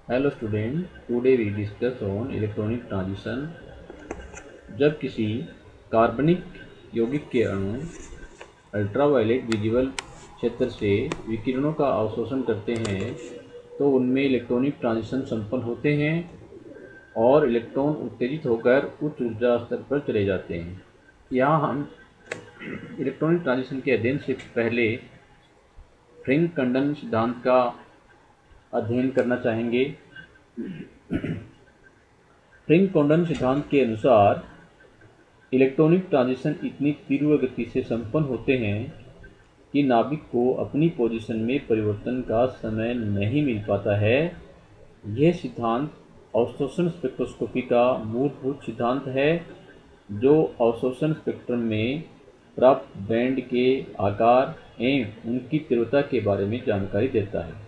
Hello student, today we discuss on electronic transition. जब किसी कार्बनिक यौगिक के अणु अल्ट्रावायलेट विजिबल क्षेत्र से विकिरणों का अवशोषण करते हैं तो उनमें इलेक्ट्रॉनिक ट्रांजिशन संपन्न होते हैं और इलेक्ट्रॉन उत्तेजित होकर उच्च ऊर्जा स्तर पर चले जाते हैं। यहाँ हम इलेक्ट्रॉनिक ट्रांजिशन के अध्ययन से पहले फ्रिंक-कंडन सिद्धांत का अध्ययन करना चाहेंगे। फ्रिंक-कंडन सिद्धांत के अनुसार इलेक्ट्रॉनिक ट्रांजिशन इतनी तीव्र गति से संपन्न होते हैं कि नाभिक को अपनी पोजीशन में परिवर्तन का समय नहीं मिल पाता है। यह सिद्धांत अवशोषण स्पेक्ट्रोस्कोपी का मूलभूत सिद्धांत है, जो अवशोषण स्पेक्ट्रम में प्राप्त बैंड के आकार एवं उनकी तीव्रता के बारे में जानकारी देता है।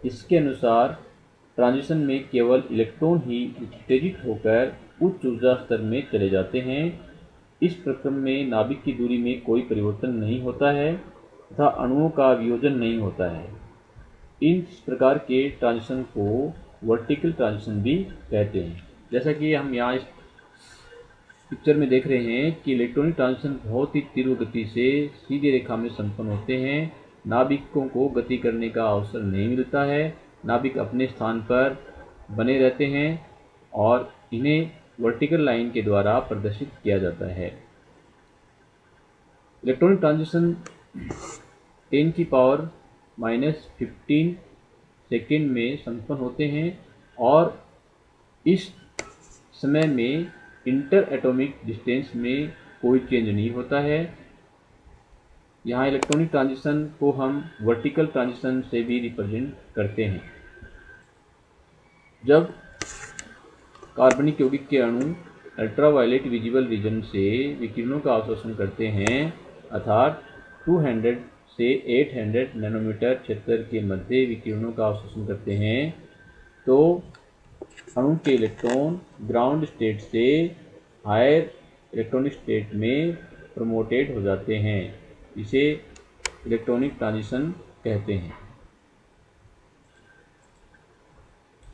इसके अनुसार ट्रांजिशन में केवल इलेक्ट्रॉन ही उत्तेजित होकर उच्च ऊर्जा स्तर में चले जाते हैं। इस प्रक्रम में नाभिक की दूरी में कोई परिवर्तन नहीं होता है तथा अणुओं का वियोजन नहीं होता है। इस प्रकार के ट्रांजिशन को वर्टिकल ट्रांजिशन भी कहते हैं। जैसा कि हम यहाँ इस पिक्चर में देख रहे हैं कि इलेक्ट्रॉनिक ट्रांजिशन बहुत ही तीव्र गति से सीधी रेखा में संपन्न होते हैं। नाभिकों को गति करने का अवसर नहीं मिलता है। नाभिक अपने स्थान पर बने रहते हैं और इन्हें वर्टिकल लाइन के द्वारा प्रदर्शित किया जाता है। इलेक्ट्रॉनिक ट्रांजिशन 10⁻⁻15 सेकेंड में संपन्न होते हैं और इस समय में इंटर एटॉमिक डिस्टेंस में कोई चेंज नहीं होता है। यहाँ इलेक्ट्रॉनिक ट्रांजिशन को हम वर्टिकल ट्रांजिशन से भी रिप्रेजेंट करते हैं। जब कार्बनिक यौगिक के अणु अल्ट्रावायलेट विजिबल रीजन से विकिरणों का अवशोषण करते हैं, अर्थात 200 से 800 नैनोमीटर क्षेत्र के मध्य विकिरणों का अवशोषण करते हैं, तो अणु के इलेक्ट्रॉन ग्राउंड स्टेट से हायर इलेक्ट्रॉनिक स्टेट में प्रमोटेड हो जाते हैं। इसे इलेक्ट्रॉनिक ट्रांजिशन कहते हैं।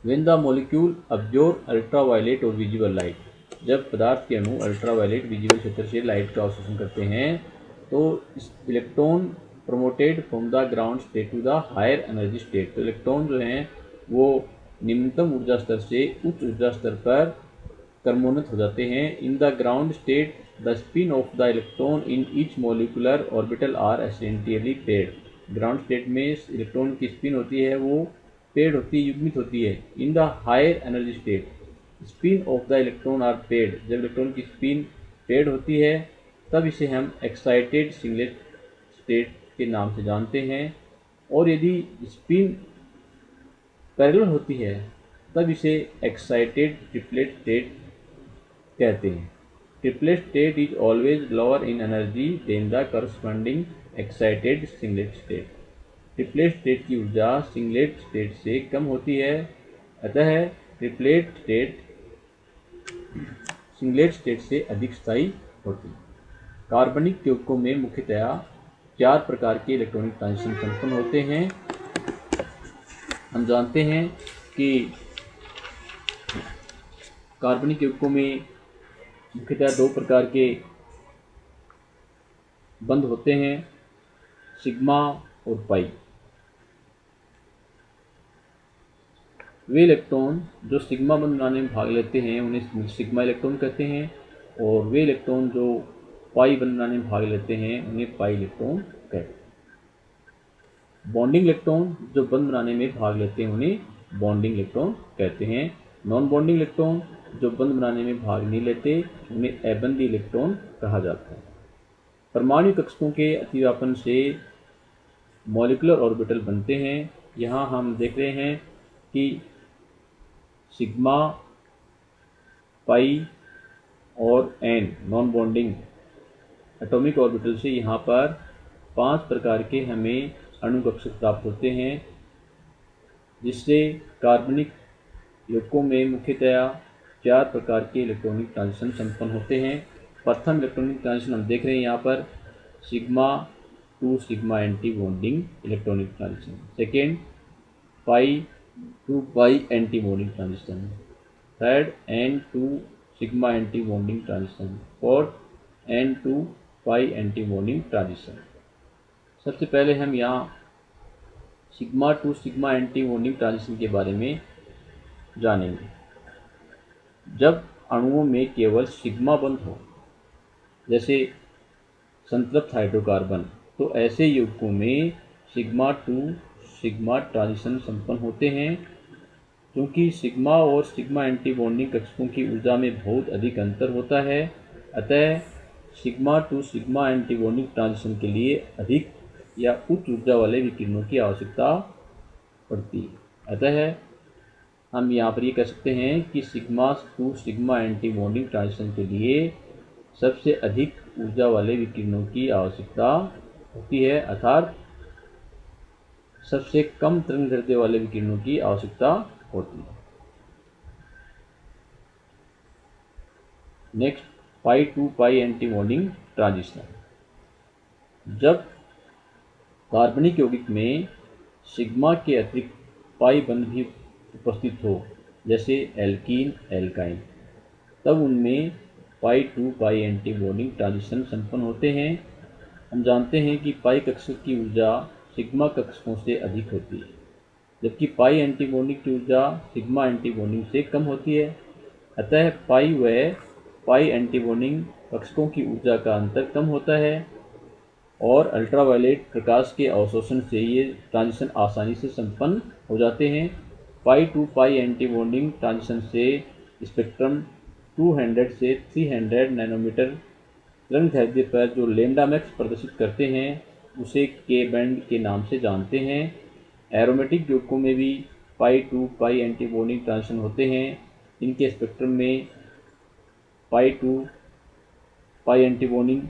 When the molecule absorb ultraviolet or visible light, जब पदार्थ के अणु अल्ट्रावायलेट विजिबल क्षेत्र से लाइट का अवशोषण करते हैं तो electron promoted from the ground state to the higher energy state. तो इलेक्ट्रॉन जो हैं वो निम्नतम ऊर्जा स्तर से उच्च ऊर्जा स्तर पर क्रमोन्नत हो जाते हैं। In the ground state the spin of the electron in each molecular orbital are essentially paired. Ground state में इलेक्ट्रॉन की स्पिन होती है वो पेड होती है, युग्मित होती है। In the higher energy state spin of the electron are paired. जब इलेक्ट्रॉन की स्पिन पेड होती है तब इसे हम एक्साइटेड सिंगलेट स्टेट के नाम से जानते हैं, और यदि स्पिन पैरेलल होती है तब इसे एक्साइटेड ट्रिपलेट स्टेट कहते हैं। Triplet state is always lower in energy than the corresponding excited singlet state. Triplet state की ऊर्जा सिंगलेट स्टेट से कम होती है, अतः ट्रिपलेट स्टेट सिंगलेट स्टेट से अधिक स्थायी होती है। कार्बनिक यौगिकों में मुख्यतया 4 प्रकार के इलेक्ट्रॉनिक ट्रांजिशन संपन्न होते हैं। हम जानते हैं कि कार्बनिक यौगिकों में मुख्यतः 2 प्रकार के बंध होते हैं, सिग्मा और पाई। वे इलेक्ट्रॉन जो सिग्मा बंध बनाने में भाग लेते हैं उन्हें सिग्मा इलेक्ट्रॉन कहते हैं, और वे इलेक्ट्रॉन जो पाई बंध बनाने में भाग लेते हैं उन्हें पाई इलेक्ट्रॉन कहते हैं। बॉन्डिंग इलेक्ट्रॉन जो बंध बनाने में भाग लेते हैं उन्हें बॉन्डिंग इलेक्ट्रॉन कहते हैं। नॉन बॉन्डिंग इलेक्ट्रॉन जो बंध बनाने में भाग नहीं लेते उन्हें अबंधी इलेक्ट्रॉन कहा जाता है। परमाणु कक्षकों के अतिव्यापन से मॉलिक्यूलर ऑर्बिटल बनते हैं। यहाँ हम देख रहे हैं कि सिग्मा, पाई और n nonbonding atomic orbital से यहाँ पर 5 प्रकार के हमें अणु कक्षक प्राप्त होते हैं, जिससे कार्बनिक यौगिकों में मुख्यतया 4 प्रकार के इलेक्ट्रॉनिक ट्रांजिशन संपन्न होते हैं। प्रथम इलेक्ट्रॉनिक ट्रांजिशन हम देख रहे हैं यहाँ पर sigma to sigma anti bonding electronic transition. Second pi to pi anti bonding transition, third n to sigma anti bonding transition, fourth n to pi anti bonding transition. सबसे पहले हम यहाँ sigma to sigma anti bonding transition के बारे में जानेंगे। जब अणुओं में केवल सिग्मा बंध हो, जैसे संतृप्त हाइड्रोकार्बन, तो ऐसे यौगिकों में सिग्मा टू सिग्मा ट्रांजिशन संपन्न होते हैं। क्योंकि सिग्मा और सिग्मा एंटी बॉन्डिंग कक्षकों की ऊर्जा में बहुत अधिक अंतर होता है, अतः sigma to sigma anti bonding transition के लिए अधिक या उच्च ऊर्जा वाले विकिरणों की आवश्यकता पड़ती है। अतः हम यहाँ पर ये कह सकते हैं कि sigma to sigma anti bonding transition के लिए सबसे अधिक ऊर्जा वाले विकिरणों की आवश्यकता होती है, अर्थात सबसे कम तरंगदैर्ध्य वाले विकिरणों की आवश्यकता होती है। Next, pi to pi anti bonding transition. जब कार्बनिक यौगिक में सिग्मा के अतिरिक्त पाई बंध भी उपस्थित हो, जैसे एल्कीन एल्काइन, तब उनमें pi to pi anti bonding transition संपन्न होते हैं। हम जानते हैं कि पाई कक्षक की ऊर्जा सिग्मा कक्षकों से अधिक होती है, जबकि पाई एंटी बॉन्डिंग की ऊर्जा सिग्मा एंटी बॉन्डिंग से कम होती है। अतः पाई व पाई एंटी बॉन्डिंग कक्षकों की ऊर्जा का अंतर कम होता है और अल्ट्रावायलेट प्रकाश के अवशोषण से ये ट्रांजिशन आसानी से संपन्न हो जाते हैं। Pi to pi anti bonding transition से स्पेक्ट्रम 200 से 300 नैनोमीटर तरंगदैर्ध्य पर जो लैम्डा मैक्स प्रदर्शित करते हैं, उसे के बैंड के नाम से जानते हैं। एरोमेटिक यौगिकों में भी pi to pi anti bonding transition होते हैं। इनके स्पेक्ट्रम में pi to pi anti bonding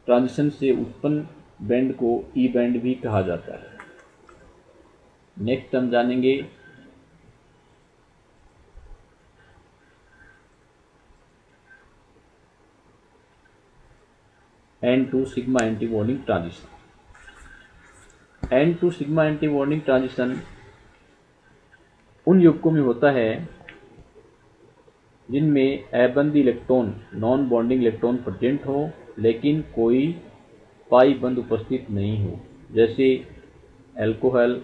transition से उत्पन्न बैंड को ई बैंड भी कहा जाता है। नेक्स्ट हम जानेंगे N to sigma anti bonding transition. N to sigma anti bonding transition उन यौगिकों में होता है जिनमें अबंध electron non bonding electron present हो, लेकिन कोई पाई बंध उपस्थित नहीं हो, जैसे एल्कोहल,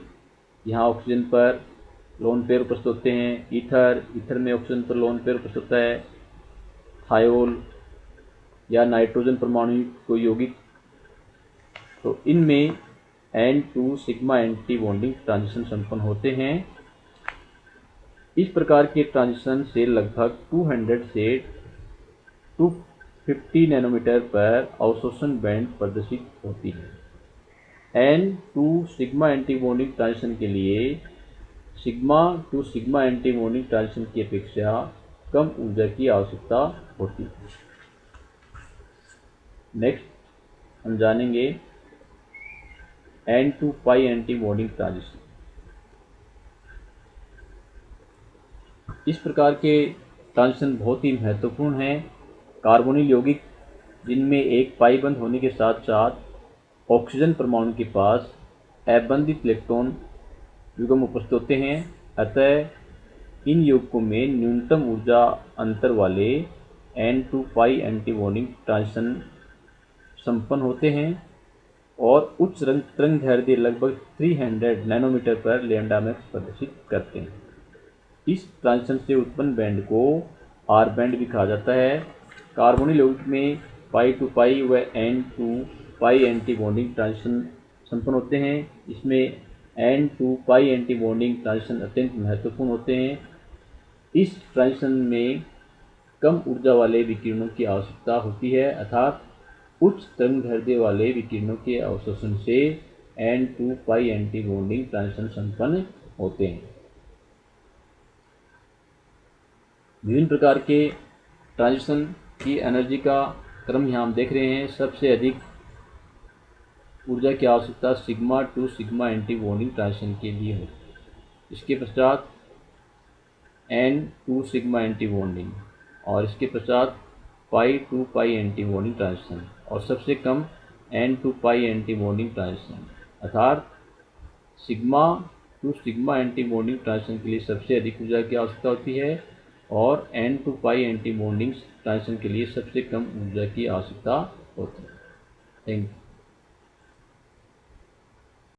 यहाँ ऑक्सीजन पर लोन पेयर उपस्थित होते हैं। ईथर में ऑक्सीजन पर लोन पेयर उपस्थित होता है। थायोल या नाइट्रोजन परमाणु को यौगिक, तो इनमें n to sigma anti bonding transition संपन्न होते हैं। इस प्रकार के ट्रांजिशन से लगभग 200 से 250 नैनोमीटर पर अवशोषण बैंड प्रदर्शित होती है। N to sigma anti bonding transition के लिए sigma to sigma anti bonding transition की अपेक्षा कम ऊर्जा की आवश्यकता होती है। नेक्स्ट हम जानेंगे N to pi anti bonding transition. इस प्रकार के ट्रांजिशन बहुत ही महत्वपूर्ण हैं। कार्बोनिल यौगिक जिनमें एक पाई बंध होने के साथ साथ ऑक्सीजन परमाणु के पास अबंधित इलेक्ट्रॉन युग्म उपस्थित होते हैं, अतः इन यौगिकों में न्यूनतम ऊर्जा अंतर वाले n to pi anti bonding transition संपन्न होते हैं और उच्च तरंगदैर्ध्य लगभग 300 नैनोमीटर पर लैम्डा मैक्स प्रदर्शित करते हैं। इस ट्रांजिशन से उत्पन्न बैंड को आर बैंड भी कहा जाता है। कार्बोनिल यौगिक में पाई टू पाई व n to pi anti bonding transition संपन्न होते हैं। इसमें n to pi anti bonding transition अत्यंत महत्वपूर्ण होते हैं। इस ट्रांजिशन में कम ऊर्जा वाले विकिरणों की आवश्यकता होती है, अर्थात उच्च तरंगदैर्ध्य वाले विकिरणों के अवशोषण से N to pi anti bonding transition संपन्न होते हैं। विभिन्न प्रकार के ट्रांजिशन की एनर्जी का क्रम यहाँ हम देख रहे हैं। सबसे अधिक ऊर्जा की आवश्यकता sigma to sigma anti bonding transition के लिए है। इसके पश्चात N to sigma anti bonding और इसके पश्चात pi to pi anti bonding transition और सबसे कम N to pi anti bonding transition, अर्थात sigma to sigma anti bonding transition के लिए सबसे अधिक ऊर्जा की आवश्यकता होती है और N to pi anti bonding transition के लिए सबसे कम ऊर्जा की आवश्यकता होती है। Thank you.